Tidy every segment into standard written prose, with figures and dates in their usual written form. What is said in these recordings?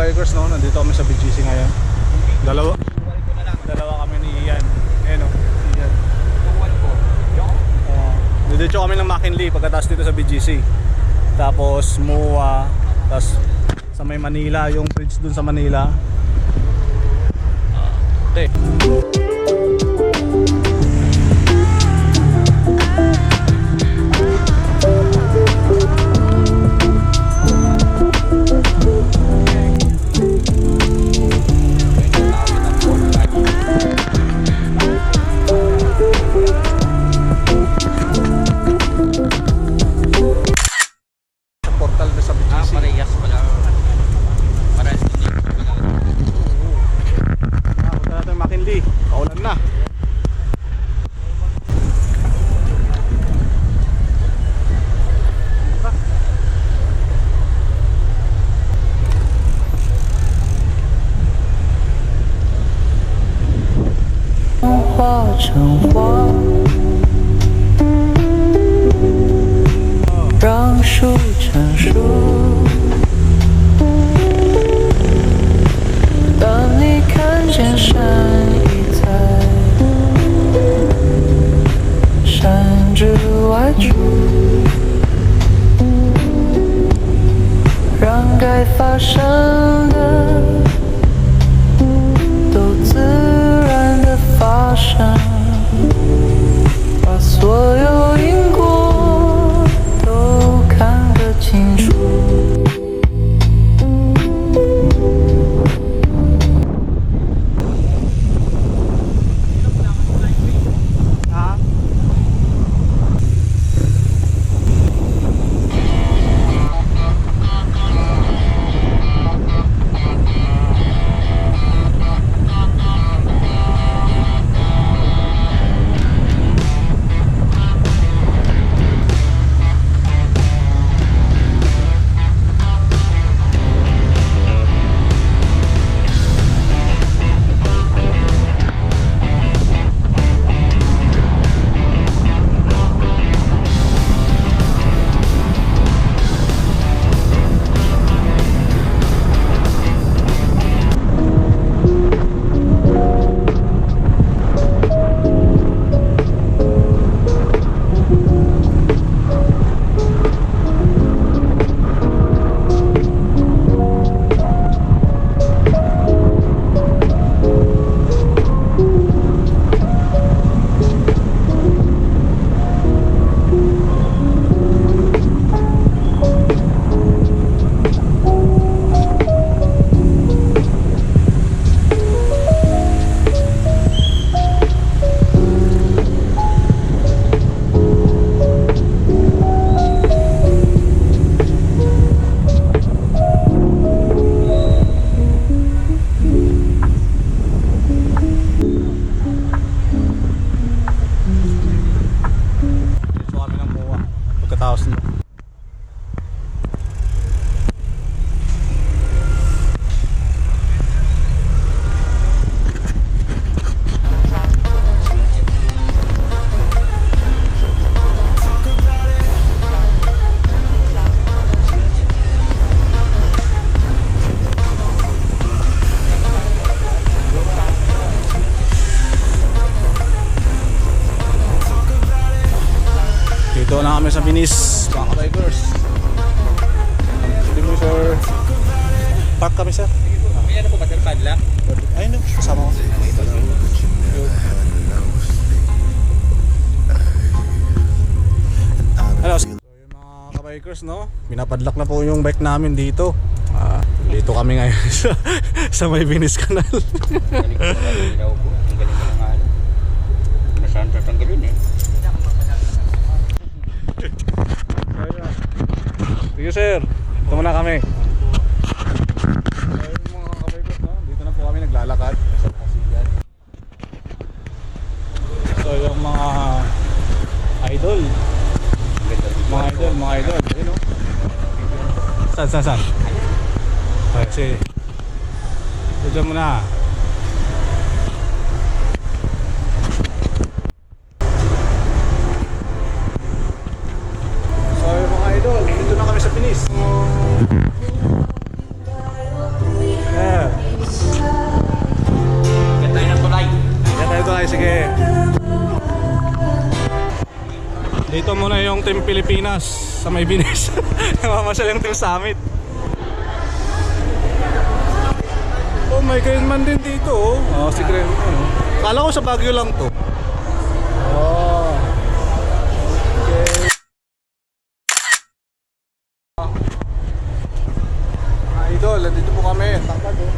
kabikers, no? Nandito kami sa BGC ngayon. Dalawa kami ni Ian. Ayan o, Ian. Dito kami ng McKinley pagkatapos dito sa BGC. Tapos MOA. Tapos sa may Manila, yung bridge dun sa Manila. Okay. Dito na kami sa Venice, mga kabikers. Hindi mo sir. Park kami sir. May ano po ba sir, padlock? Ayun no, kasama ko. Hello. So yung mga kabikers, no, pinapadlock na po yung bike namin dito. Dito kami ngayon sa may Venice Canal. Galing ko na ilaw po. Ang galing ko na nga. Nasaan tatanggalin eh. Sige sir, ito muna kami. Ayun mga kabikers, no, dito na po kami naglalakad. So yung mga idol, ayun no. Saan? Ay, sige. Diyan muna. So yung mga idol, dito na kami sa Venice. Team Pilipinas sa may binis. Namamasyal yung Team Summit. Oh, may Greenman din dito oh. Oh, si Greenman. Kala ko sa Baguio lang to. Oh. Okay. Idol, dito po kami. Tangkad oh.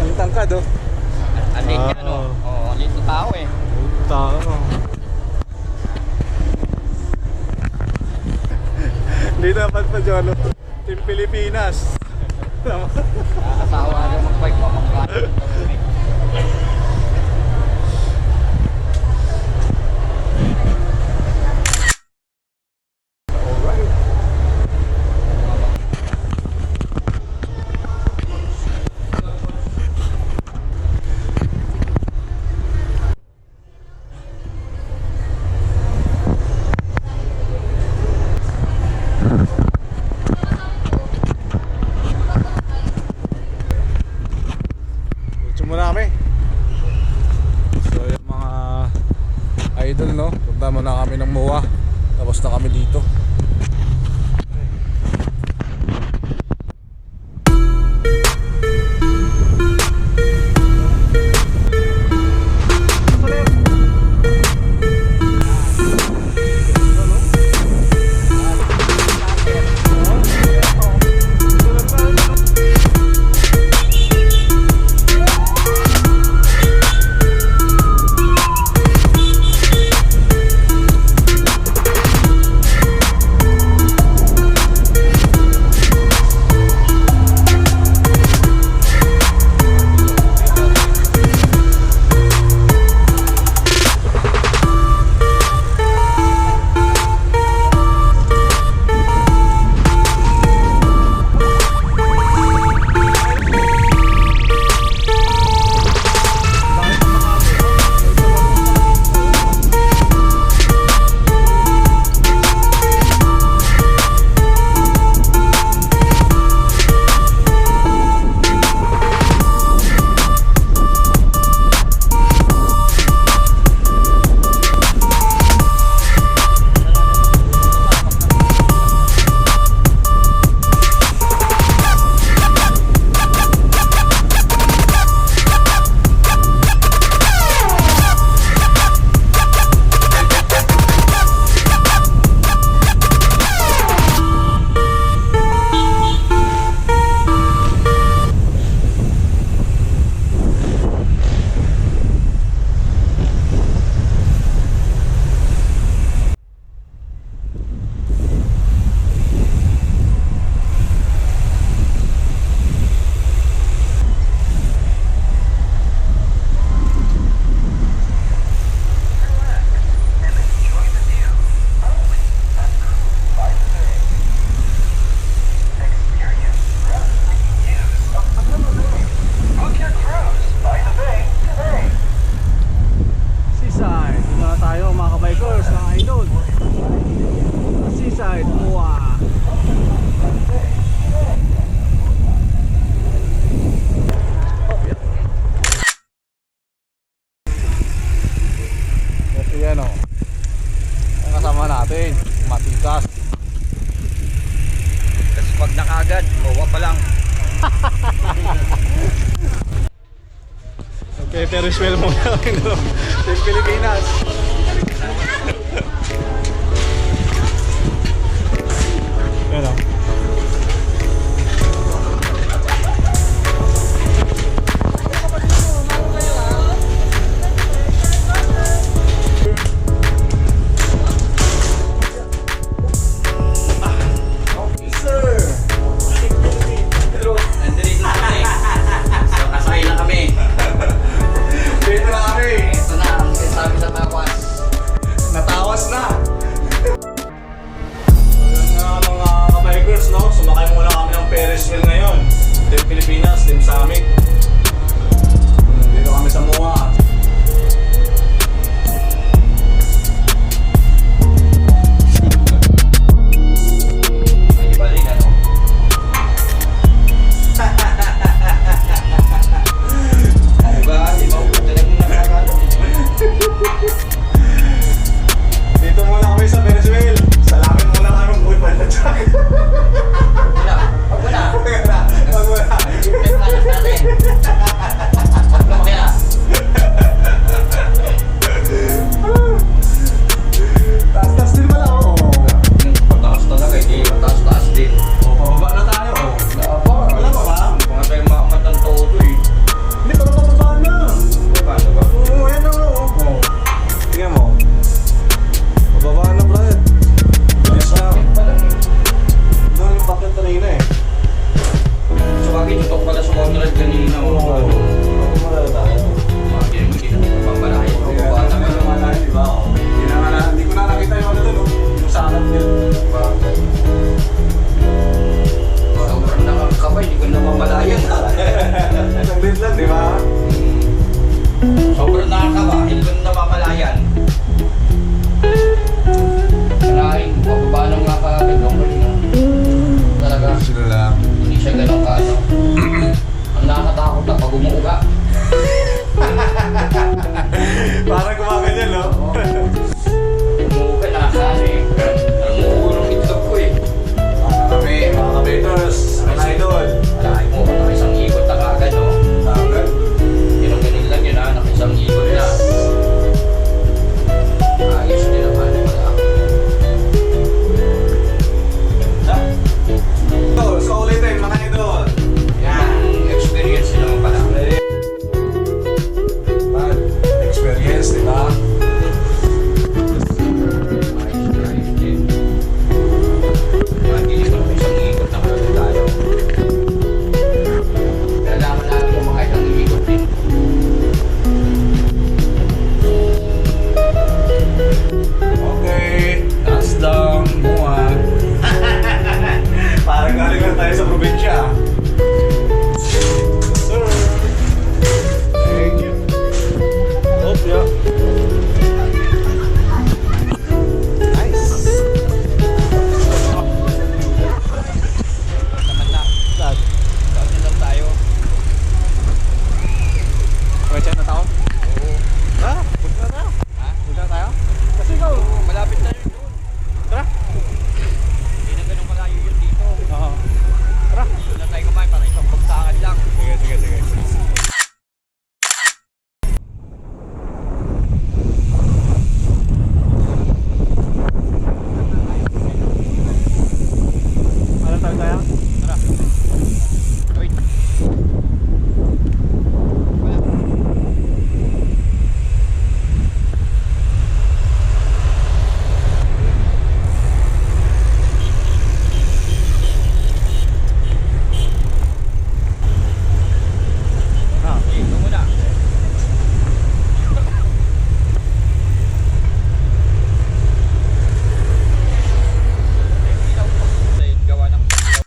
Ang tangkad oh. Ang late niya, no? Oo, ang late na tao eh. Tao. Dito dapat pa Jolo. Team Pilipinas. Nakakasawa na mag-bike mo, mag-bike. Diretso muna kami. So yung mga idol no, punta muna kami ng MOA. Tapos na kami dito. Seaside, dito na tayo mga kabikers, mga idol. Seaside, MOA. Kasi yan o. Ang kasama natin, matikas. Tapos pag nakagad, mawa pa lang. Okay, Ferris wheel muna kami no. Team Pilipinas. Yan o. Nandito na kami. So, kasakay na kami. Dito na kami. Ito na ang sinasabi sa tawas. Natawas na. Ayun nga mga kabikers no. Sumakay muna kami ng Ferris wheel ngayon. Team Pilipinas, Team Summit. Dito kami sa MOA. Ay, di ba rin ano? Diba? Di ba? Talagang nakakalo. okay na. Talaga, Sila lang. hindi siya ganun ka ano. Ang nakakatakot na pag umuuga. Parang kumaganyan, no? Umuuga na kasi. Namumulong itlog ko eh. Mga kabeters, mga idol. Alahin mo, nakisang ikot na kagad no. Agad. Ganun lang yun ha, nakisang ikot na. Ayos din naman pala. So ulitin, mga idol. Yan ang experience nyo naman pala. Experience, di ba? Ayos din. Hindi ko isang ikot na kagad tayo. Nalaman natin yung mga isang ikot din. Okay, last down, mua. Parang galing lang tayo sa probinsya. Sir. Thank you. Hope ya. Nice. Naman na. Saan? Saan lang tayo? Pwede na tao? Oo. Ha? Punta na tayo? Ha? Punta na tayo? Kasi ikaw. Oo, malapit na yun doon. Tara. Hindi na ganun malayo yun dito. Oo. Tara. Doon na tayo kumain para isang bagsakan lang. Sige. Ano tayo? Tara. Wait. Wala. Ah. Dito muna. Ilaw po. Gawa ng ilaw.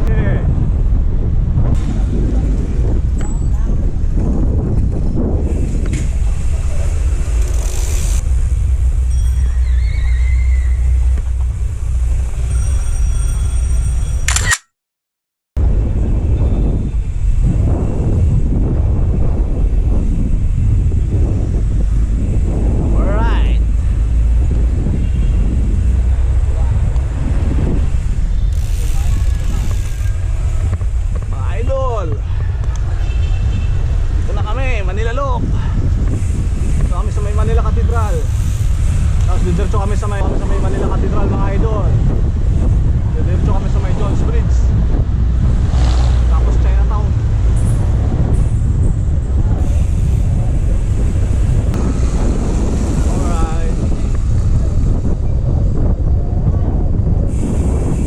Yeah. Alright. Mga idol, dito na kami, Manila Loop. Dito kami sa may Manila Cathedral. Tapos didiretso kami sa may Manila Cathedral, mga idol. Didiretso kami sa may Jones Bridge. Tapos Chinatown. Alright.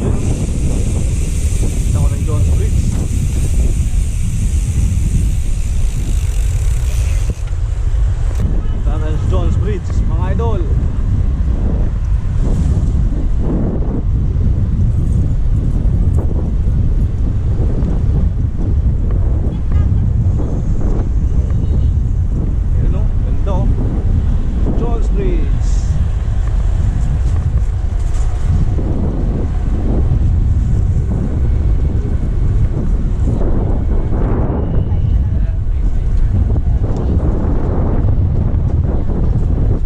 Yun. Kita ko ng Jones Bridge. Tapos Jones Bridge, mga idol. Ayun o, ganda o. Jones Bridge.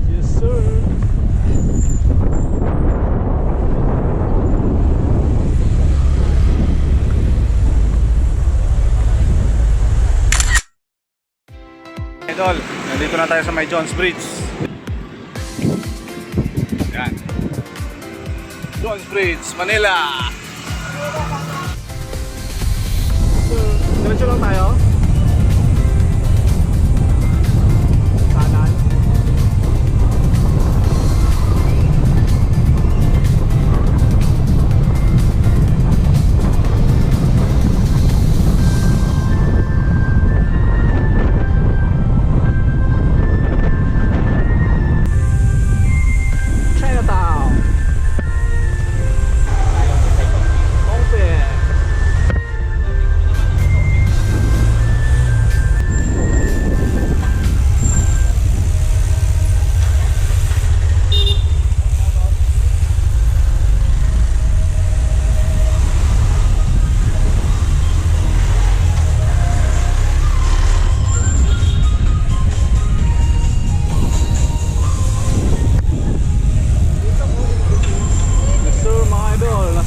Yes sir. Idol, nandito na tayo sa may Jones Bridge. Yan. Jones Bridge, Manila. Diretso lang tayo. Kanan.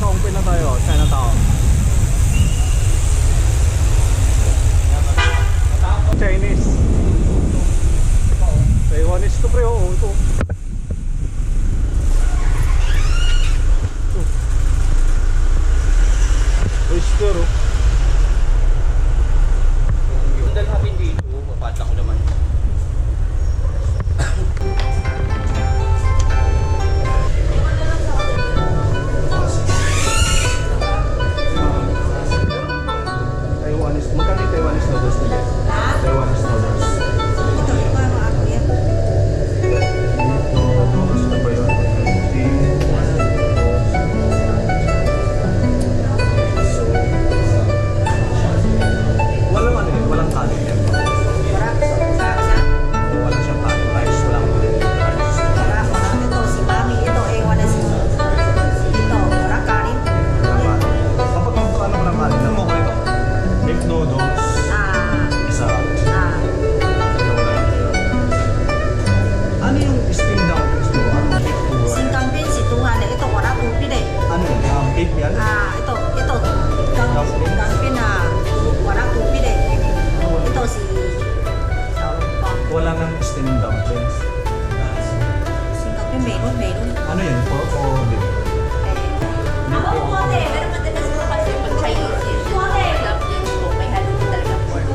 Ongpin na tayo, Chinatown. Chinese. Taiwanese to pre, oo ito. Oyster oh. Yung dalhapin dito, papadla ko naman. Taiwanese, magkano yung Taiwanese noodles nila? Taiwanese noodles. Ito, ano ako yan? Noodles na ba yun? So, walang ano yun, walang kanin yan. Wala, sa, Wala siyang kanin, rice, walang rice. wala. Ito, si Mami, ito, wala si, ito, wala kanin. Kapag ano walang kanin, ano mo ko ito? Beef noodles, isa. Ano yung steam dumplings mo? Ano yung beef noodles? Singkampin, si Tuhan, ito, wala tupid eh. Ano yun? Beef yan? Ito, singkampin na, wala tupid eh. Ito, si, Wala nang steam dumplings. singkampin, meron. Ano yun? Pork o beef? Pero madalas ko kasi pag Chinese dish, dumplings ko, may halo talaga pork.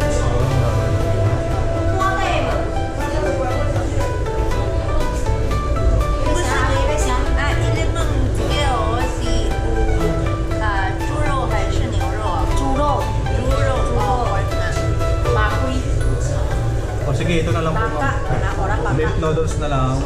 Ilan mang skill si churro 还是牛肉啊？猪肉，pork na. Bakoy. O sige, ito na lang po. baka, wala Beef baka. noodles na lang.